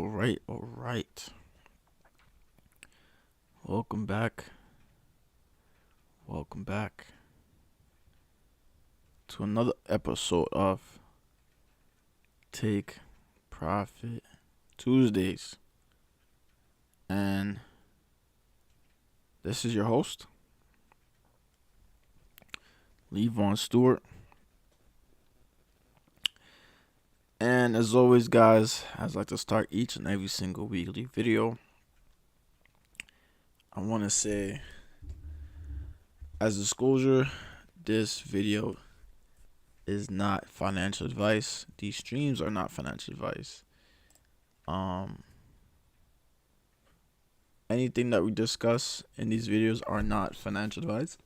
All right. Welcome back. Welcome back to another episode of Take Profit Tuesdays. And this is your host, Levon Stewart. And as always, guys, I'd like to start each and every single weekly video. I want to say, as disclosure, this video is not financial advice. These streams are not financial advice. Anything that we discuss in these videos are not financial advice.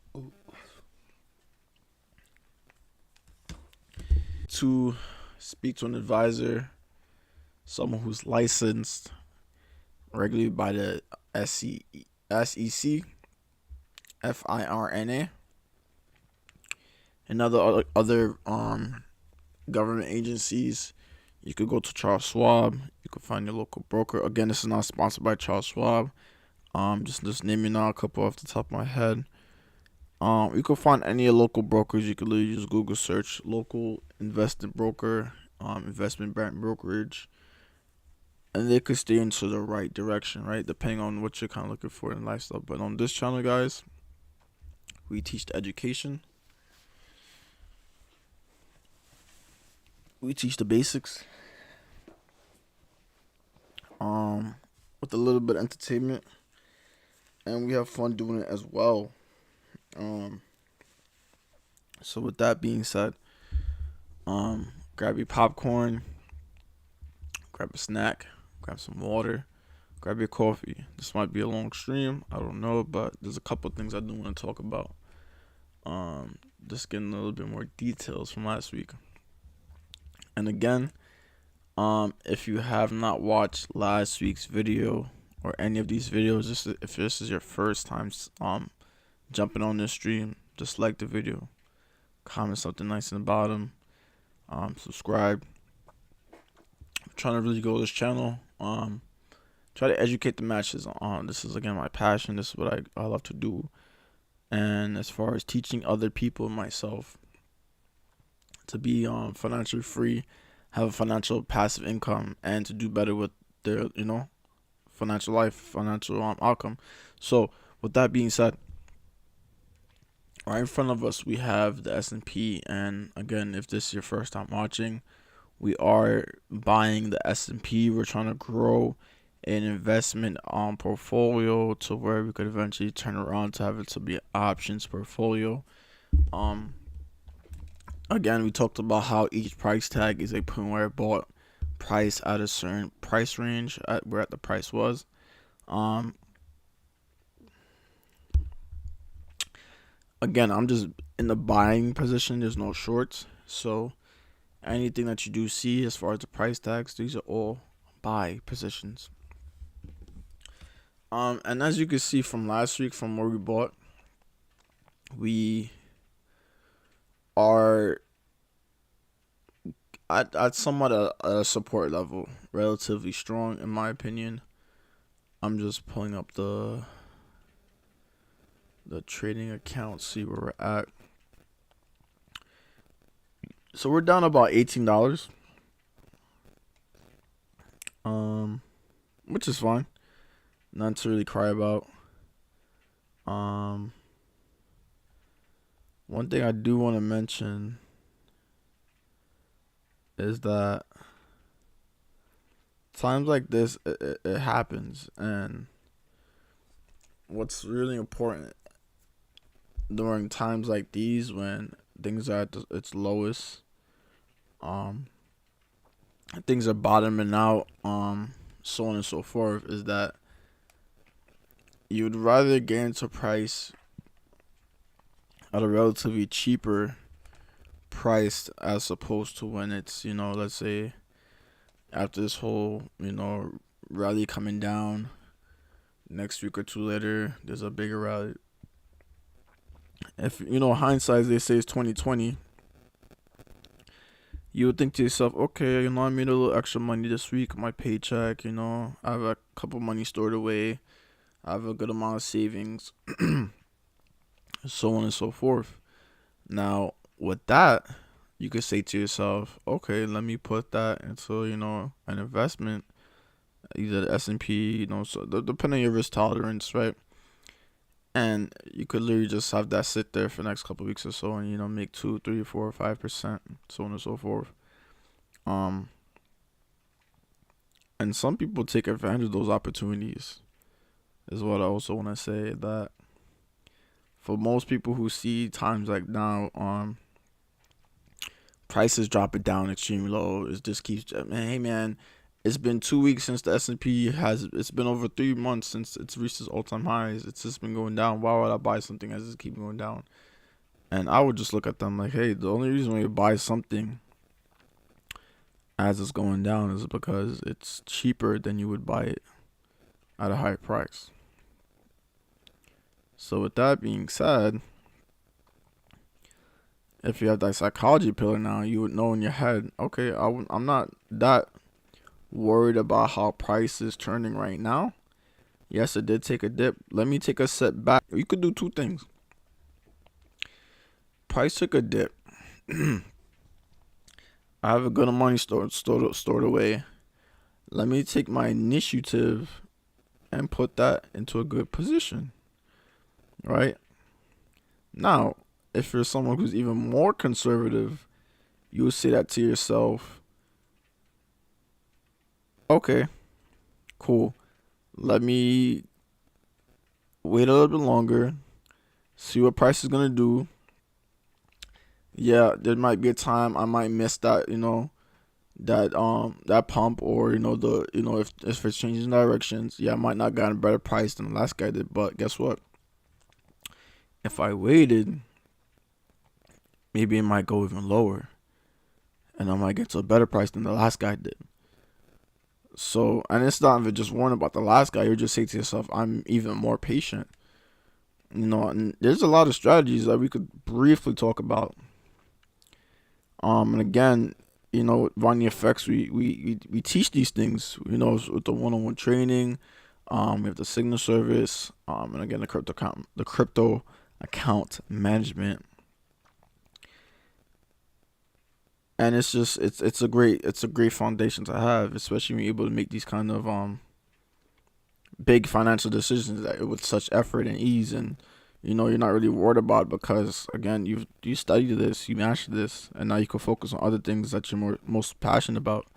To speak to an advisor, someone who's licensed regularly by the SEC, FIRNA, and other government agencies. You could go to Charles Schwab. You could find your local broker. Again, this is not sponsored by Charles Schwab. Just naming out a couple off the top of my head. You can find any local brokers. You could literally use Google search local investment broker, investment bank brokerage, and they could steer into the right direction, right? Depending on what you're kind of looking for in lifestyle. But on this channel, guys, we teach the education. We teach the basics. With a little bit of entertainment, and we have fun doing it as well. So with that being said, grab your popcorn, grab a snack, grab some water, grab your coffee. This might be a long stream, I don't know, but there's a couple things I do want to talk about. Just getting a little bit more details from last week. And again, if you have not watched last week's video or any of these videos, if this is your first time jumping on this stream, just like the video, comment something nice in the bottom, subscribe. I'm trying to really grow this channel, try to educate the masses. This is again my passion. This is what I love to do. And as far as teaching other people and myself to be financially free, have a financial passive income, and to do better with their financial life, financial outcome. So with that being said, right in front of us we have the S&P, and again, if this is your first time watching, we are buying the S&P. We're trying to grow an investment portfolio to where we could eventually turn around to have it to be an options portfolio. Again, we talked about how each price tag is a point where I bought price at a certain price range at where the price was. Again, I'm just in the buying position. There's no shorts. So anything that you do see as far as the price tags, these are all buy positions. And as you can see from last week, from where we bought, we are at somewhat a support level, relatively strong in my opinion. I'm just pulling up the trading account, see where we're at. So we're down about $18, which is fine, nothing to really cry about. One thing I do want to mention is that times like this, it happens, and what's really important during times like these when things are at its lowest, things are bottoming out, so on and so forth, is that you'd rather get into price at a relatively cheaper price as opposed to when it's, let's say after this whole, rally coming down, next week or two later, there's a bigger rally. If, hindsight, they say, is 2020. you would think to yourself, okay, I made a little extra money this week, my paycheck, I have a couple money stored away, I have a good amount of savings, so on and so forth. Now, with that, you could say to yourself, okay, let me put that into, an investment, either the S&P, so depending on your risk tolerance, right? And you could literally just have that sit there for the next couple of weeks or so, and make 2, 3, 4, 5%, so on and so forth. Um, and some people take advantage of those opportunities. Is what I also want to say, that for most people who see times like now, prices dropping down extremely low. It just keeps, man. Hey, man, it's been 2 weeks since the S&P has. It's been over 3 months since it's reached its all-time highs. It's just been going down. Why would I buy something as it's keeping going down? And I would just look at them like, hey, the only reason why you buy something as it's going down is because it's cheaper than you would buy it at a higher price. So with that being said, if you have that psychology pillar now, you would know in your head, okay, I'm not that worried about how price is turning right now. Yes, it did take a dip. Let me take a step back. You could do two things. Price took a dip. I have a good amount of money stored away. Let me take my initiative and put that into a good position. Right? Now, if you're someone who's even more conservative, you would say that to yourself, okay, cool. Let me wait a little bit longer, see what price is gonna do. Yeah, there might be a time I might miss that, that pump, or if it's changing directions, yeah, I might not got a better price than the last guy did. But guess what? If I waited, maybe it might go even lower, and I might get to a better price than the last guy did. So, and it's not even just worrying about the last guy. You just say to yourself, I'm even more patient. And there's a lot of strategies that we could briefly talk about. And again, Vanya Effects, we teach these things, with the one-on-one training. We have the signal service, and again, the crypto account management. And it's a great foundation to have, especially when you're able to make these kind of big financial decisions that with such effort and ease, and you're not really worried about, because again, you studied this, you mastered this, and now you can focus on other things that you're most passionate about.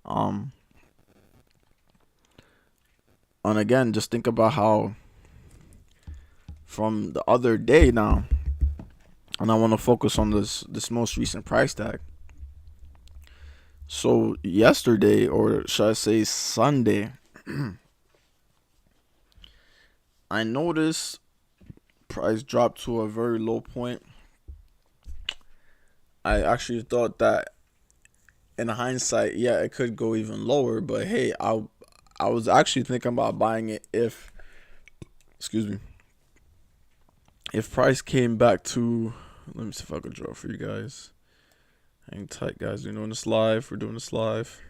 And again, just think about how from the other day now, and I want to focus on this most recent price tag. So yesterday, or should I say Sunday, I noticed price dropped to a very low point. I actually thought that in hindsight, yeah, it could go even lower, but hey, I was actually thinking about buying it excuse me, if price came back to, let me see if I could draw for you guys. Hang tight, guys. We're doing this live.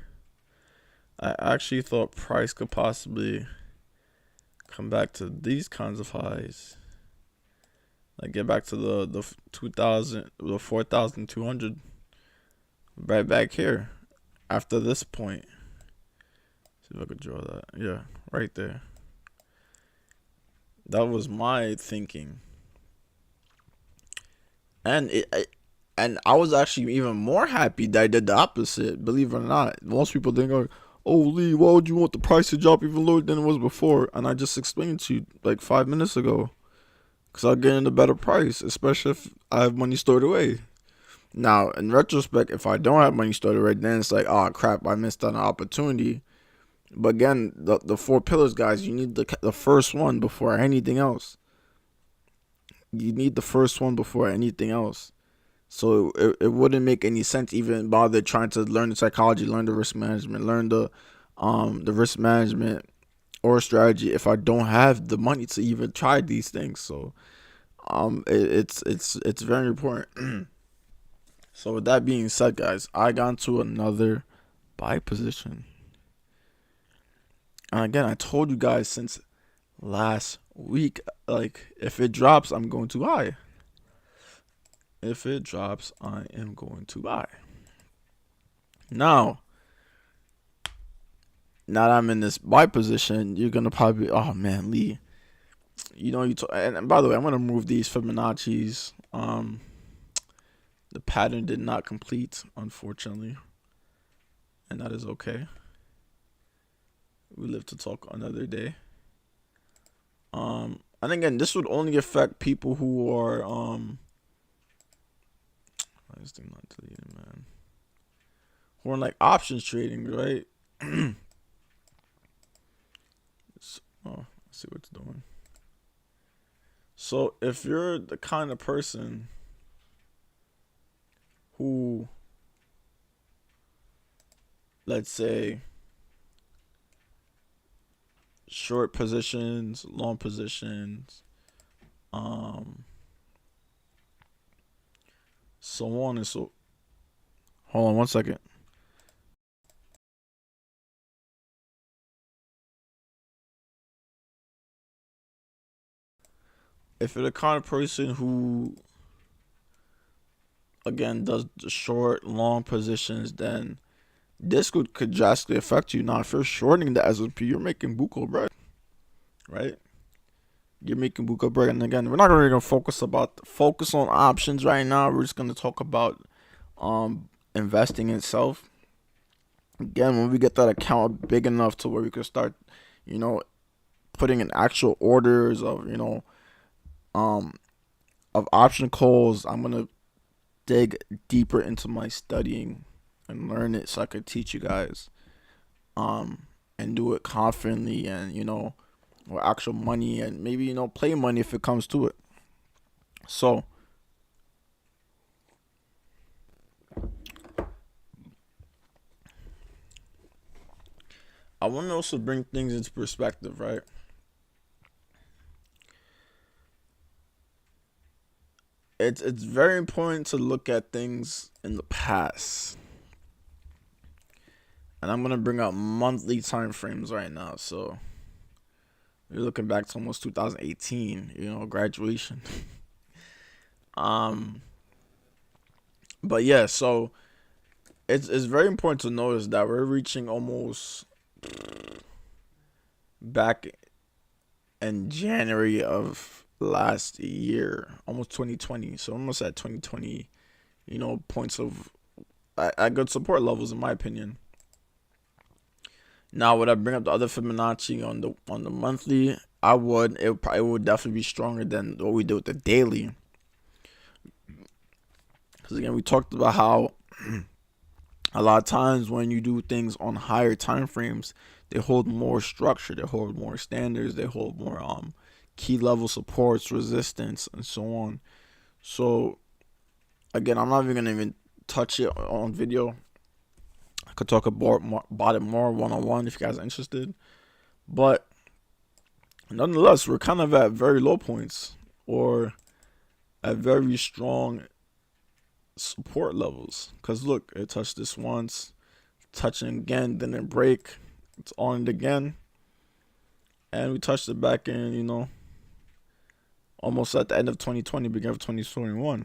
I actually thought price could possibly come back to these kinds of highs, like get back to the 4,200, right back here after this point. See if I could draw that. Yeah, right there. That was my thinking, and I was actually even more happy that I did the opposite. Believe it or not, most people think, "Oh, Lee, why would you want the price to drop even lower than it was before?" And I just explained to you like 5 minutes ago, because I'll get in a better price, especially if I have money stored away. Now, in retrospect, if I don't have money stored away, then it's like, oh crap, I missed out an opportunity. But again, the 4 pillars, guys, you need the first one before anything else. You need the first one before anything else. So it wouldn't make any sense even bother trying to learn the psychology, learn the risk management, learn the risk management or strategy if I don't have the money to even try these things. So it's very important. So with that being said, guys, I got into another buy position. And again, I told you guys since last week, like if it drops, I'm going to buy. If it drops, I am going to buy. Now that I'm in this buy position, you're gonna probably, oh man, Lee, and by the way, I'm gonna move these Fibonacci's. The pattern did not complete, unfortunately, and that is okay. We live to talk another day. And again, this would only affect people who are this thing not deleted, man. Who are like options trading, right? Let's see what it's doing. So if you're the kind of person who, let's say, short positions, long positions, so on and so. Hold on one second. If you're the kind of person who, again, does the short, long positions, then this could drastically affect you. Now, if you're shorting the S&P, you're making buco bread, right? You're making buco bread. And again, we're not really gonna focus on options right now. We're just gonna talk about investing itself. Again, when we get that account big enough to where we can start, putting in actual orders of, of option calls, I'm gonna dig deeper into my studying and learn it so I could teach you guys, and do it confidently and with actual money and maybe play money if it comes to it. So I want to also bring things into perspective, right? It's very important to look at things in the past. And I'm gonna bring up monthly time frames right now. So you're looking back to almost 2018, graduation. But yeah, so it's very important to notice that we're reaching almost back in January of last year, almost 2020. So almost at 2020, points of at good support levels in my opinion. Now, would I bring up the other Fibonacci on the monthly? I would. It would definitely be stronger than what we did with the daily. Because again, we talked about how a lot of times when you do things on higher time frames, they hold more structure, they hold more standards, they hold more key level supports, resistance, and so on. So again, I'm not even gonna touch it on video. I could talk about it more one-on-one if you guys are interested. But nonetheless, we're kind of at very low points or at very strong support levels. Because look, it touched this once, touching again, then it break. It's on it again. And we touched it back in, almost at the end of 2020, beginning of 2021.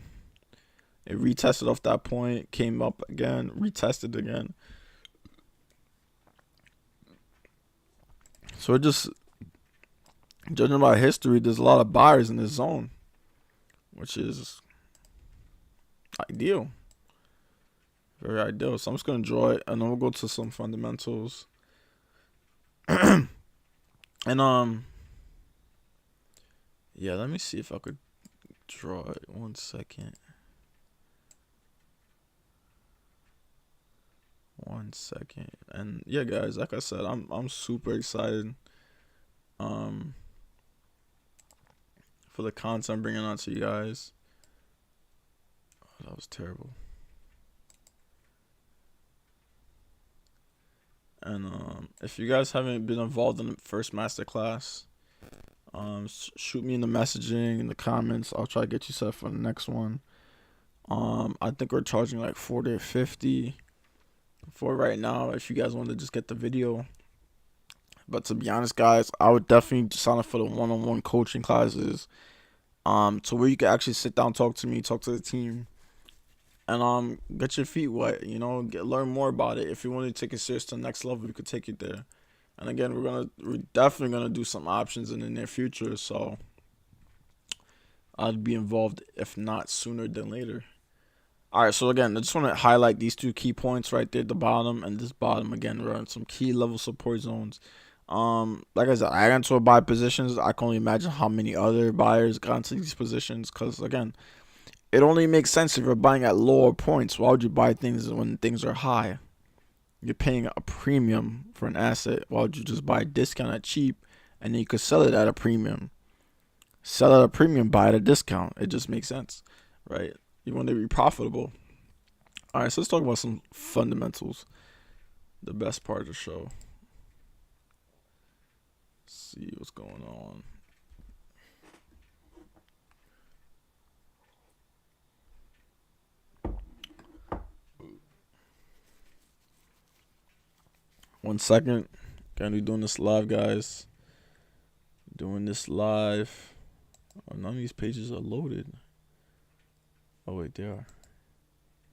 It retested off that point, came up again, retested again. So it just, judging by history, there's a lot of buyers in this zone, which is ideal. Very ideal. So I'm just going to draw it, and then we'll go to some fundamentals. And, yeah, let me see if I could draw it. 1 second. 1 second. And yeah, guys, like I said, I'm super excited for the content I'm bringing out to you guys. Oh, that was terrible. And if you guys haven't been involved in the first masterclass, shoot me in the messaging in the comments. I'll try to get you set for the next one. I think we're charging like 40 or 50 for right now if you guys want to just get the video. But to be honest, guys, I would definitely sign up for the one-on-one coaching classes. To where you can actually sit down, talk to me, talk to the team, and get your feet wet. You know, learn more about it. If you want to take it serious to the next level, you could take it there. And again, we're definitely gonna do some options in the near future. So I'd be involved if not sooner than later. All right, so again, I just want to highlight these two key points right there, the bottom and this bottom. Again, we're on some key level support zones. Like I said, I got into a buy positions. I can only imagine how many other buyers got into these positions. Because again, it only makes sense if you're buying at lower points. Why would you buy things when things are high? You're paying a premium for an asset. Why would you just buy a discount at cheap and then you could sell it at a premium? Sell at a premium, buy at a discount. It just makes sense, right? You want to be profitable. All right, so let's talk about some fundamentals. The best part of the show. Let's see what's going on. One second. Gonna be doing this live, guys. Doing this live. Oh, none of these pages are loaded. Oh, wait, they are.